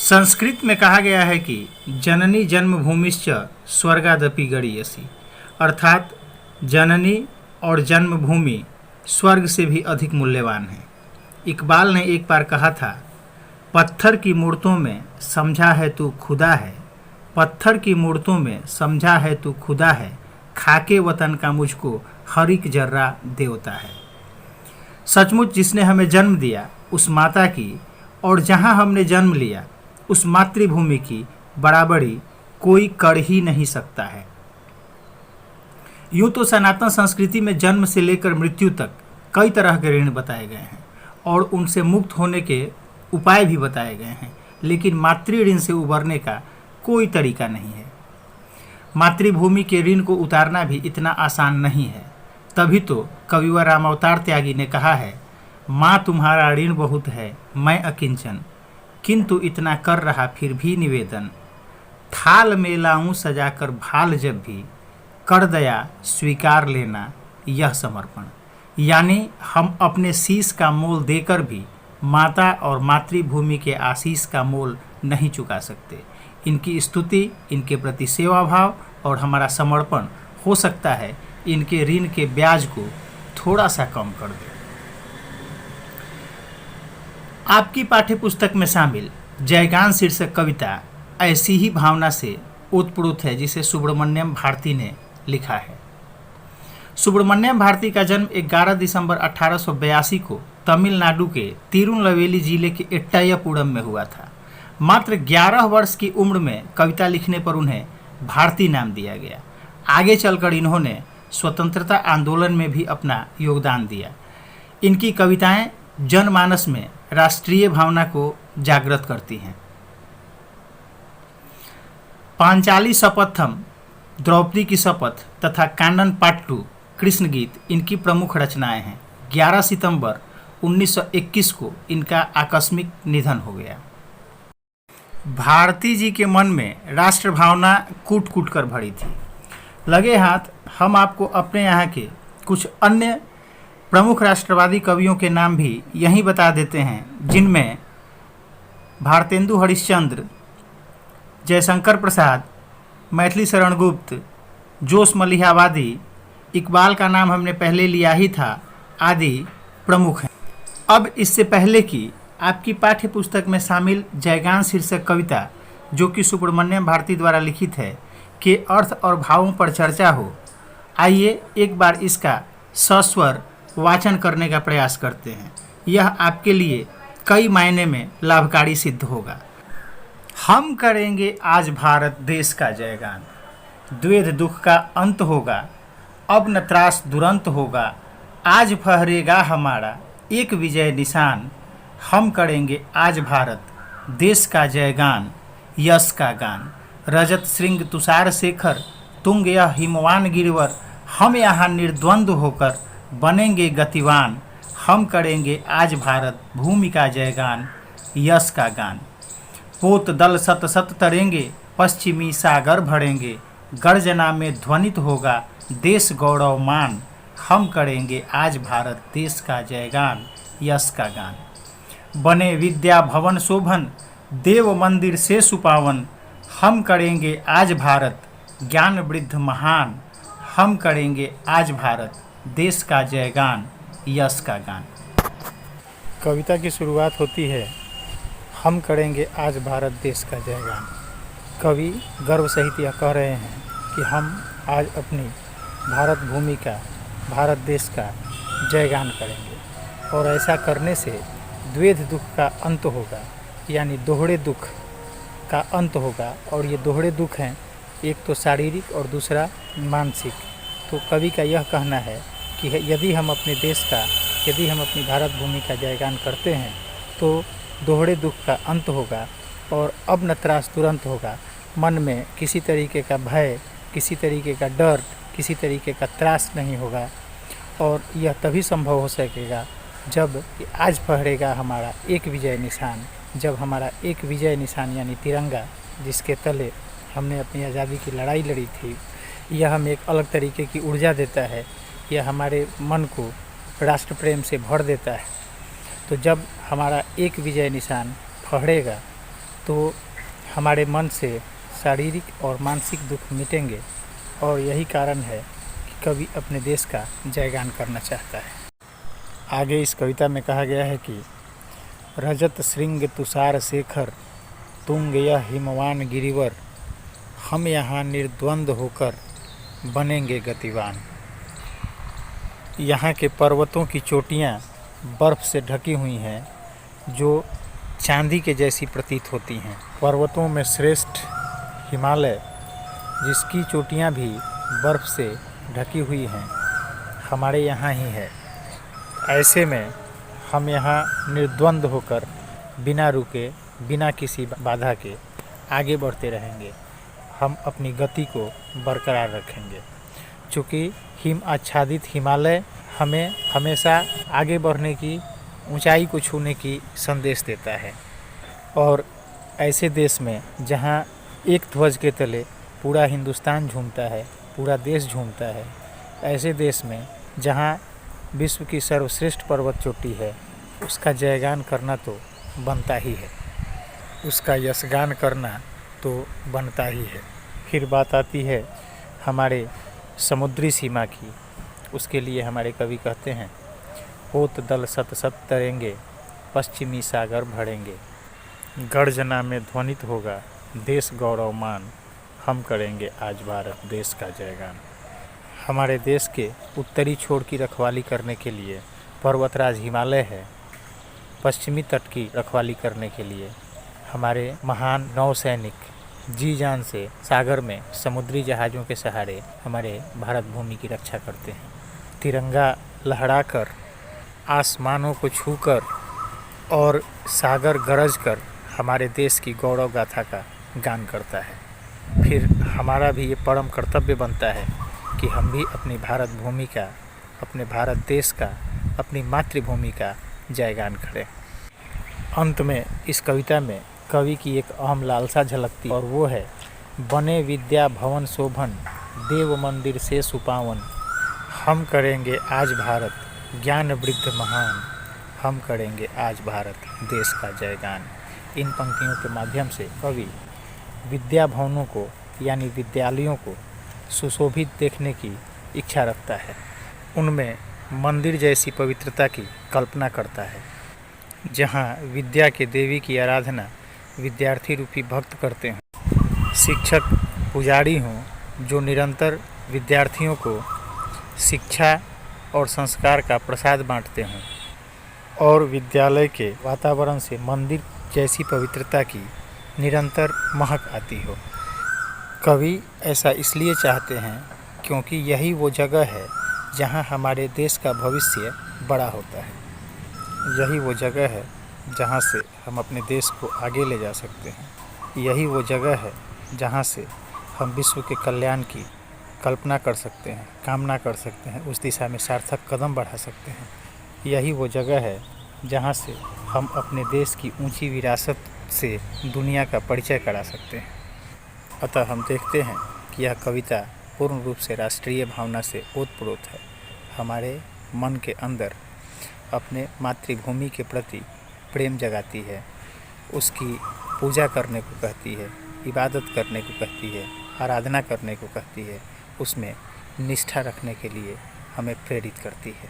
संस्कृत में कहा गया है कि जननी जन्मभूमिश्च स्वर्गादपि गरीयसी, अर्थात जननी और जन्मभूमि स्वर्ग से भी अधिक मूल्यवान है। इकबाल ने एक बार कहा था, पत्थर की मूर्तों में समझा है तू खुदा है, पत्थर की मूर्तों में समझा है तू खुदा है, खाके वतन का मुझको हर एक जर्रा देवता है। सचमुच जिसने हमें जन्म दिया उस माता की और जहाँ हमने जन्म लिया उस मातृभूमि की बराबरी कोई कर ही नहीं सकता है। यूँ तो सनातन संस्कृति में जन्म से लेकर मृत्यु तक कई तरह के ऋण बताए गए हैं और उनसे मुक्त होने के उपाय भी बताए गए हैं, लेकिन मातृ ऋण से उबरने का कोई तरीका नहीं है। मातृभूमि के ऋण को उतारना भी इतना आसान नहीं है। तभी तो कविवर रामावतार त्यागी ने कहा है, माँ तुम्हारा ऋण बहुत है मैं अकिंचन, किंतु इतना कर रहा फिर भी निवेदन, थाल में लाऊं सजाकर भाल जब भी, कर दया स्वीकार लेना यह समर्पण। यानी हम अपने शीश का मोल देकर भी माता और मातृभूमि के आशीष का मोल नहीं चुका सकते। इनकी स्तुति, इनके प्रति सेवा भाव और हमारा समर्पण हो सकता है इनके ऋण के ब्याज को थोड़ा सा कम कर दे। आपकी पाठ्यपुस्तक में शामिल जयगान शीर्षक कविता ऐसी ही भावना से ओतप्रोत है जिसे सुब्रमण्यम भारती ने लिखा है। सुब्रमण्यम भारती का जन्म 11 दिसंबर 1882 को तमिलनाडु के तिरुनलवेली जिले के एट्टायपुरम में हुआ था। मात्र 11 वर्ष की उम्र में कविता लिखने पर उन्हें भारती नाम दिया गया। आगे चलकर इन्होंने स्वतंत्रता आंदोलन में भी अपना योगदान दिया। इनकी कविताएं जनमानस में राष्ट्रीय भावना को जागृत करती हैं। पांचाली शपथम, द्रौपदी की शपथ तथा कानन पाट्टू कृष्ण गीत इनकी प्रमुख रचनाएं हैं। 11 सितंबर 1921 को इनका आकस्मिक निधन हो गया। भारती जी के मन में राष्ट्र भावना कूट कूट कर भरी थी। लगे हाथ हम आपको अपने यहाँ के कुछ अन्य प्रमुख राष्ट्रवादी कवियों के नाम भी यहीं बता देते हैं, जिनमें भारतेंदु हरिश्चंद्र, जयशंकर प्रसाद, मैथिली शरण गुप्त, जोश मलिहाबादी, इकबाल का नाम हमने पहले लिया ही था, आदि प्रमुख हैं। अब इससे पहले कि आपकी पाठ्य पुस्तक में शामिल जयगान शीर्षक कविता, जो कि सुब्रमण्यम भारती द्वारा लिखित है, के अर्थ और भावों पर चर्चा हो, आइए एक बार इसका सस्वर वाचन करने का प्रयास करते हैं। यह आपके लिए कई मायने में लाभकारी सिद्ध होगा। हम करेंगे आज भारत देश का जयगान, द्वेध दुख का अंत होगा, अब न त्रास दुरंत होगा, आज फहरेगा हमारा एक विजय निशान, हम करेंगे आज भारत देश का जयगान, यश का गान। रजत श्रृंग तुषार शेखर, तुंग यह हिमवान गिरवर, हम यहाँ निर्द्वंद होकर बनेंगे गतिवान, हम करेंगे आज भारत भूमि का जयगान, यश का गान। पोत दल सत सत तरेंगे, पश्चिमी सागर भरेंगे, गर्जना में ध्वनित होगा देश गौरवमान, हम करेंगे आज भारत देश का जयगान, यश का गान। बने विद्या भवन शोभन, देव मंदिर से सुपावन, हम करेंगे आज भारत ज्ञान वृद्ध महान, हम करेंगे आज भारत देश का जयगान, यश का गान। कविता की शुरुआत होती है, हम करेंगे आज भारत देश का जयगान। कवि गर्व सहित यह कह रहे हैं कि हम आज अपनी भारत भूमि का, भारत देश का जयगान करेंगे और ऐसा करने से द्वेध दुख का अंत होगा, यानी दोहरे दुख का अंत होगा। और ये दोहरे दुख हैं, एक तो शारीरिक और दूसरा मानसिक। तो कवि का यह कहना है कि यदि हम अपने देश का, यदि हम अपनी भारत भूमि का जयगान करते हैं तो दोहरे दुख का अंत होगा और अब न त्रास तुरंत होगा। मन में किसी तरीके का भय, किसी तरीके का डर, किसी तरीके का त्रास नहीं होगा। और यह तभी संभव हो सकेगा जब आज फहरेगा हमारा एक विजय निशान, जब हमारा एक विजय निशान यानी तिरंगा, जिसके तले हमने अपनी आज़ादी की लड़ाई लड़ी थी, यह हमें एक अलग तरीके की ऊर्जा देता है। यह हमारे मन को राष्ट्र प्रेम से भर देता है। तो जब हमारा एक विजय निशान फहरेगा तो हमारे मन से शारीरिक और मानसिक दुख मिटेंगे। और यही कारण है कि कवि अपने देश का जयगान करना चाहता है। आगे इस कविता में कहा गया है कि रजत श्रृंग तुषार शेखर तुंग यह हिमवान गिरिवर, हम यहाँ निर्द्वंद होकर बनेंगे गतिवान। यहाँ के पर्वतों की चोटियाँ बर्फ़ से ढकी हुई हैं, जो चांदी के जैसी प्रतीत होती हैं। पर्वतों में श्रेष्ठ हिमालय, जिसकी चोटियाँ भी बर्फ़ से ढकी हुई हैं, हमारे यहाँ ही है। ऐसे में हम यहाँ निर्द्वंद होकर बिना रुके, बिना किसी बाधा के आगे बढ़ते रहेंगे। हम अपनी गति को बरकरार रखेंगे, चूँकि हिम आच्छादित हिमालय हमें हमेशा आगे बढ़ने की, ऊंचाई को छूने की संदेश देता है। और ऐसे देश में जहाँ एक ध्वज के तले पूरा हिंदुस्तान झूमता है, पूरा देश झूमता है, ऐसे देश में जहाँ विश्व की सर्वश्रेष्ठ पर्वत चोटी है, उसका जयगान करना तो बनता ही है, उसका यशगान करना तो बनता ही है। फिर बात आती है हमारे समुद्री सीमा की। उसके लिए हमारे कवि कहते हैं, होत दल सत सत तरेंगे, पश्चिमी सागर भरेंगे, गर्जना में ध्वनित होगा देश गौरवमान, हम करेंगे आज भारत देश का जयगान। हमारे देश के उत्तरी छोर की रखवाली करने के लिए पर्वतराज हिमालय है, पश्चिमी तट की रखवाली करने के लिए हमारे महान नौसैनिक जी जान से सागर में समुद्री जहाज़ों के सहारे हमारे भारत भूमि की रक्षा करते हैं। तिरंगा लहराकर, आसमानों को छूकर और सागर गरज कर हमारे देश की गौरव गाथा का गान करता है। फिर हमारा भी ये परम कर्तव्य बनता है कि हम भी अपनी भारत भूमि का, अपने भारत देश का, अपनी मातृभूमि का जयगान करें। अंत में इस कविता में कवि की एक अहम लालसा झलकती, और वो है, बने विद्या भवन शोभन, देव मंदिर से सुपावन, हम करेंगे आज भारत ज्ञान वृद्ध महान, हम करेंगे आज भारत देश का जयगान। इन पंक्तियों के माध्यम से कवि विद्या भवनों को, यानी विद्यालयों को सुशोभित देखने की इच्छा रखता है, उनमें मंदिर जैसी पवित्रता की कल्पना करता है, जहाँ विद्या के देवी की आराधना विद्यार्थी रूपी भक्त करते हों, शिक्षक पुजारी हों जो निरंतर विद्यार्थियों को शिक्षा और संस्कार का प्रसाद बांटते हों, और विद्यालय के वातावरण से मंदिर जैसी पवित्रता की निरंतर महक आती हो। कवि ऐसा इसलिए चाहते हैं क्योंकि यही वो जगह है जहां हमारे देश का भविष्य बड़ा होता है। यही वो जगह है जहां से हम अपने देश को आगे ले जा सकते हैं। यही वो जगह है जहां से हम विश्व के कल्याण की कल्पना कर सकते हैं, कामना कर सकते हैं, उस दिशा में सार्थक कदम बढ़ा सकते हैं। यही वो जगह है जहां से हम अपने देश की ऊंची विरासत से दुनिया का परिचय करा सकते हैं। अतः हम देखते हैं कि यह कविता पूर्ण रूप से राष्ट्रीय भावना से ओतप्रोत है, हमारे मन के अंदर अपने मातृभूमि के प्रति प्रेम जगाती है, उसकी पूजा करने को कहती है, इबादत करने को कहती है, आराधना करने को कहती है, उसमें निष्ठा रखने के लिए हमें प्रेरित करती है।